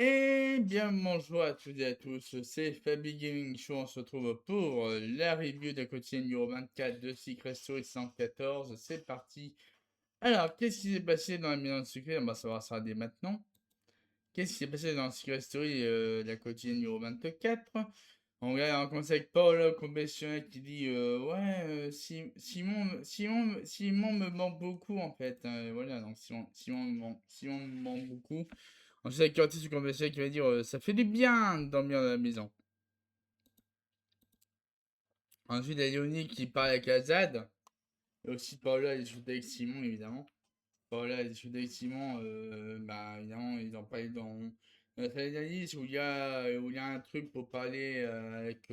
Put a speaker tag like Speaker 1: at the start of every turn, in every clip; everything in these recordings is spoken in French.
Speaker 1: Eh bien, bonjour à toutes et à tous, c'est Fabi Gaming Show, on se retrouve pour la review de la quotidienne numéro 24 de Secret Story 114, c'est parti. Alors, qu'est-ce qui s'est passé dans la maison de secret? On va savoir ça dès maintenant. Qu'est-ce qui s'est passé dans Secret Story, la quotidienne numéro 24? On regarde en conseil avec Paolo Compassionné qui dit ouais, Simon me manque beaucoup en fait, hein. Voilà, donc Simon me manque beaucoup. Ensuite, avec Curtis du conventionnel qui va dire ça fait du bien de dormir dans la maison. Ensuite, il y a Léonie qui parle avec Azad. Et aussi Paola, elle discute avec Simon, évidemment. Paola, elle discute avec Simon. Bah, évidemment, ils ont parlé dans notre analyse où il y a un truc pour parler avec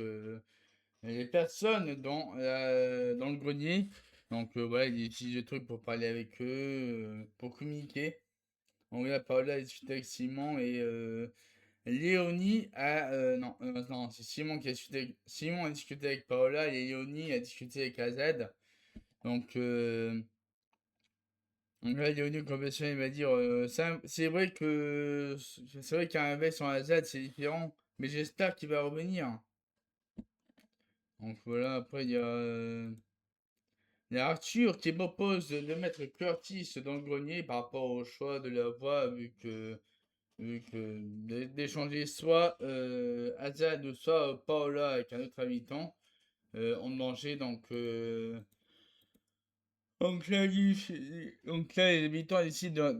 Speaker 1: les personnes dans le grenier. Donc, voilà, il utilise le truc pour parler avec eux, pour communiquer. On regarde Paola, elle discute avec Simon et. Léonie a. Non, non, c'est Simon qui a discuté avec. Simon a discuté avec Paola et Léonie a discuté avec AZ. Donc, donc là, Léonie, au confessionnal, il va dire c'est vrai que. C'est vrai qu'un mec sans AZ, c'est différent. Mais j'espère qu'il va revenir. Donc voilà, après, il y a Arthur qui propose de mettre Curtis dans le grenier par rapport au choix de la voix, vu que d'échanger soit Azad ou soit Paola avec un autre habitant en danger. Donc là, les habitants décident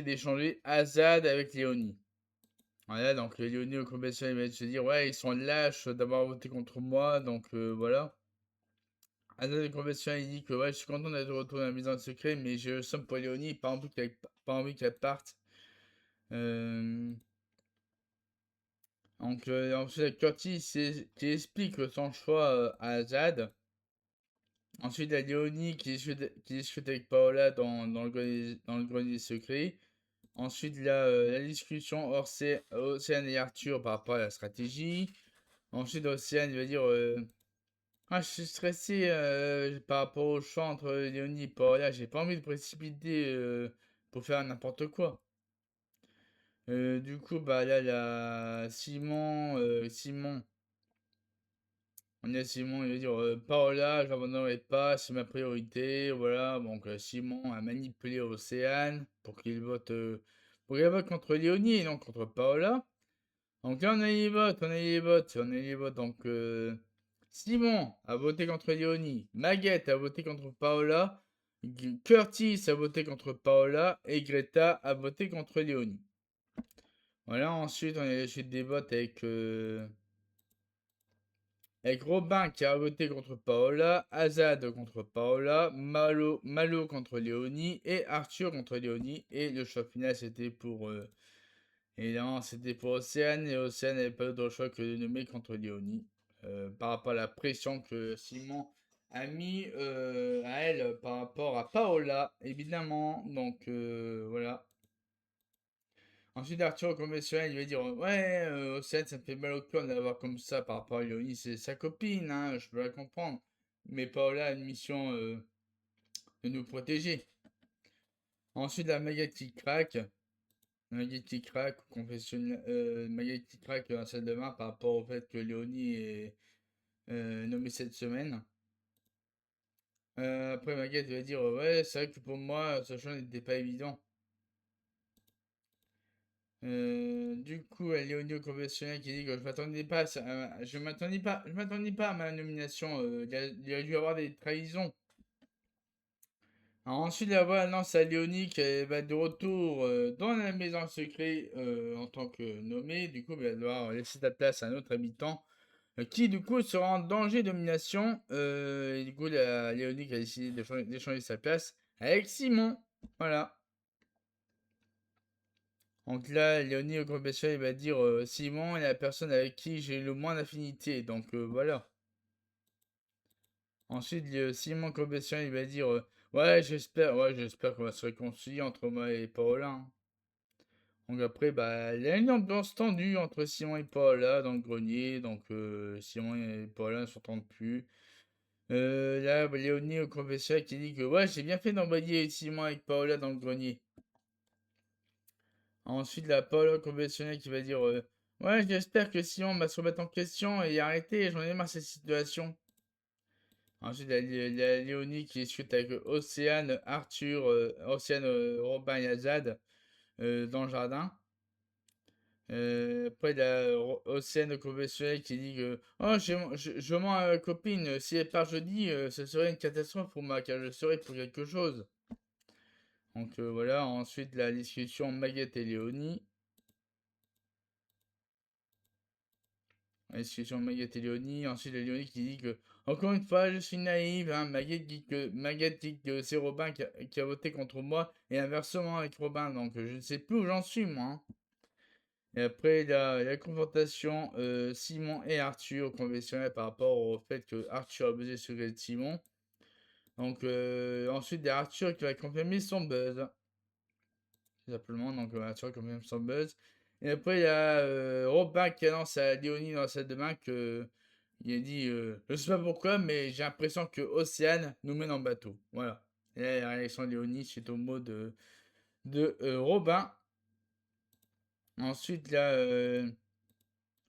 Speaker 1: d'échanger Azad avec Léonie. Voilà, donc Léonie au convention il va se dire ouais, ils sont lâches d'avoir voté contre moi, donc voilà. Azad au convention il dit que ouais, je suis content d'être retourné à la maison de secret, mais je le somme pour Léonie, pas envie qu'elle parte. Euh, Donc, ensuite, Curtis qui explique son choix à Azad. Ensuite, il y a Léonie qui discute avec Paola dans le grenier secret. Ensuite, il y a la discussion Océane et Arthur par rapport à la stratégie. Ensuite, Océane il va dire ah, je suis stressé par rapport au choix entre Léonie et Paola. J'ai pas envie de précipiter pour faire n'importe quoi. Du coup, bah là, il y a Simon. On a Simon, il va dire Paola, je l'abandonnerai pas, c'est ma priorité. Voilà, donc Simon a manipulé Océane pour qu'il vote contre Léonie et non contre Paola. Donc là, on a les votes, on a les votes, on a les votes. Donc Simon a voté contre Léonie, Maguette a voté contre Paola, Curtis a voté contre Paola et Greta a voté contre Léonie. Voilà, ensuite, on a la suite des votes avec Robin qui a voté contre Paola, Azad contre Paola, Malo contre Léonie et Arthur contre Léonie. Et le choix final c'était pour. Évidemment, c'était pour Océane et Océane n'avait pas d'autre choix que de nommer contre Léonie. Par rapport à la pression que Simon a mis à elle par rapport à Paola, évidemment. Donc voilà. Ensuite, Arthur, au conventionnel, il va dire ouais, Océane, ça me fait mal au cœur de l'avoir comme ça par rapport à Léonie. C'est sa copine, hein, je peux la comprendre. Mais Paola a une mission de nous protéger. Ensuite, la Maguette qui craque. Maguette qui craque, confessionnel, Maguette qui craque dans la salle de bain par rapport au fait que Léonie est nommée cette semaine. Après, Maguette va dire ouais, c'est vrai que pour moi, ce choix n'était pas évident. Du coup, Léonie au confessionnel qui dit que je m'attendais pas à ma nomination. Il y a dû y avoir des trahisons. Alors ensuite, la voix annonce à Léonie qu'elle va être de retour dans la maison secrète en tant que nommée. Du coup, elle va devoir laisser sa place à un autre habitant qui, du coup, sera en danger de nomination. Et du coup, Léonie qui a décidé d'échanger sa place avec Simon. Voilà. Donc là, Léonie au confessionnal, il va dire Simon est la personne avec qui j'ai le moins d'affinité. Donc voilà. Ensuite, Simon au confessionnal, il va dire ouais, j'espère qu'on va se réconcilier entre moi et Paulin. Donc après, bah, il y a une ambiance tendue entre Simon et Paola dans le grenier. Donc Simon et Paola ne s'entendent plus. Là, bah, Léonie au confessionnal qui dit que ouais, j'ai bien fait d'envoyer Simon avec Paola dans le grenier. Ensuite, la Paula conventionnelle qui va dire ouais, j'espère que Simon va se remettre en question et arrêter, j'en ai marre de cette situation. Ensuite, la Léonie qui discute avec Océane, Arthur, Océane, Robin et Azad dans le jardin. Après, il y a Océane conventionnelle qui dit que oh, je mens à ma copine, si elle part jeudi, ce serait une catastrophe pour moi car je serais pour quelque chose. Donc voilà, ensuite la discussion Maguette et Léonie. La discussion Maguette et Léonie. Ensuite, la Léonie qui dit que, encore une fois, je suis naïve. Hein. Maguette dit que c'est Robin qui a voté contre moi et inversement avec Robin. Donc je ne sais plus où j'en suis, moi. Hein. Et après, la confrontation Simon et Arthur conventionnel par rapport au fait que Arthur a buzzé sur Simon. Donc ensuite, il y a Arthur qui va confirmer son buzz. Tout simplement, donc Arthur confirme son buzz. Et après, il y a Robin qui annonce à Léonie dans la salle de bain que il a dit je sais pas pourquoi, mais j'ai l'impression que Océane nous mène en bateau. Voilà. Et là, la réaction de Léonie suite au mot de Robin. Ensuite, là,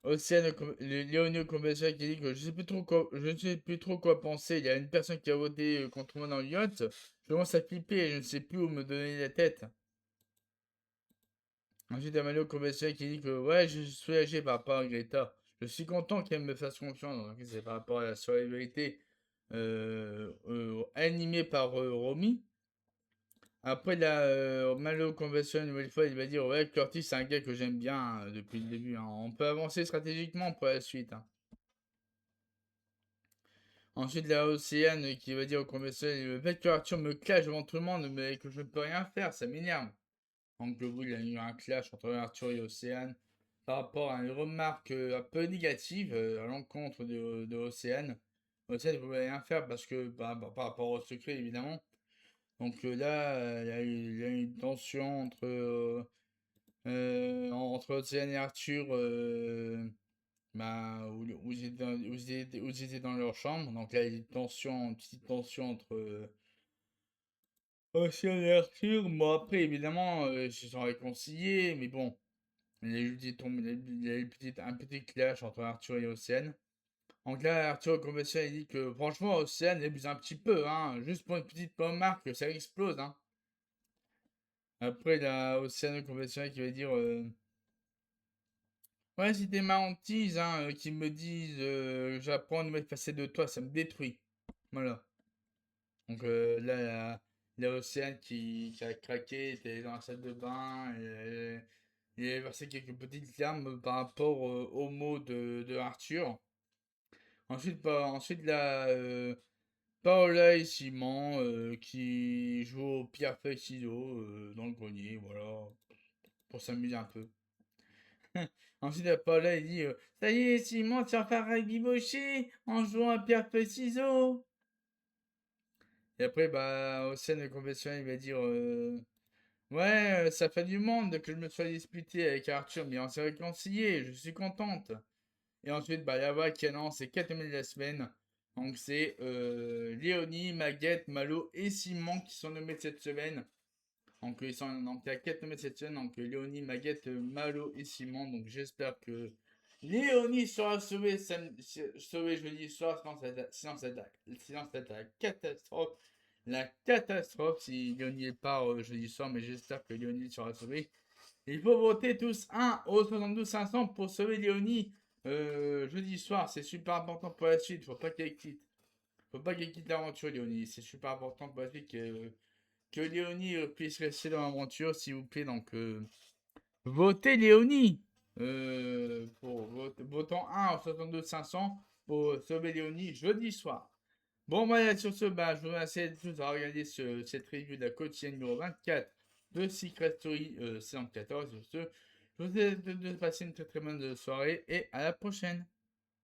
Speaker 1: Océane, Léonie au convention qui dit que je ne sais plus trop quoi penser. Il y a une personne qui a voté contre moi dans le yacht. Je commence à flipper et je ne sais plus où me donner la tête. Ensuite, il y a Mano convention qui dit que ouais, je suis soulagé par rapport à Greta. Je suis content qu'elle me fasse confiance. Donc, c'est par rapport à la solidarité animée par Romy. Après, la Malo Convention, une nouvelle fois, il va dire ouais, Curtis, c'est un gars que j'aime bien depuis le début. Hein. On peut avancer stratégiquement pour la suite. Hein. Ensuite, la Océane qui va dire au conventionnel le fait que Arthur me clash devant tout le monde, mais que je ne peux rien faire, ça m'énerve. Donc, oui, il y a eu un clash entre Arthur et Océane par rapport à une remarque un peu négative à l'encontre de Océane. Océane ne pouvait rien faire parce que, par rapport au secret, évidemment. Donc là, il y a eu une tension entre Océane et Arthur. Où ils étaient dans leur chambre. Donc là, il y a une petite tension entre Océane et Arthur. Bon, après, évidemment, ils se sont réconciliés, mais bon, il y a eu, il y a eu un petit clash entre Arthur et Océane. Donc là, Arthur, comme ça, il dit que franchement, Océane abuse un petit peu, hein, juste pour une petite remarque, ça explose, hein. Après, il y a Océane conventionnel qui va dire ouais, si t'es ma hantise, hein, qui me disent j'apprends une nouvelle facette de toi, ça me détruit. Voilà. Donc là, il y a Océane qui a craqué, était dans la salle de bain, et il a versé quelques petites larmes par rapport aux mots de Arthur. Ensuite là, Paola et Simon qui jouent au pierre feuille ciseaux dans le grenier, voilà, pour s'amuser un peu. Ensuite, Paola il dit ça y est, Simon, tu vas faire rabibocher en jouant à pierre feuille ciseaux. Et après, bah, Océane, le confessionnel, il va dire ouais, ça fait du monde que je me sois disputé avec Arthur, mais on s'est réconcilié, je suis contente. Et ensuite, bah, Yava qui annonce ses 4 de la semaine. Donc, c'est Léonie, Maguette, Malo et Simon qui sont nommés cette semaine. Donc, il y a 4 nommés cette semaine. Donc, Léonie, Maguette, Malo et Simon. Donc, j'espère que Léonie sera sauvée jeudi soir. Sinon, c'est la catastrophe. La catastrophe si Léonie part jeudi soir. Mais j'espère que Léonie sera sauvée. Il faut voter tous 1 au 72 500 pour sauver Léonie jeudi soir. C'est super important pour la suite. Faut pas qu'elle quitte. Faut pas qu'elle quitte l'aventure, Léonie. C'est super important pour la suite que Léonie puisse rester dans l'aventure, s'il vous plaît. Donc, votez Léonie. Votant 1 au 72 500 pour sauver Léonie jeudi soir. Bon, voilà, sur ce, bah, je vous remercie de tous d'avoir regardé cette review de la quotidienne numéro 24 de Secret Story saison 14. Sur ce, je vous souhaite de passer une très très bonne soirée et à la prochaine.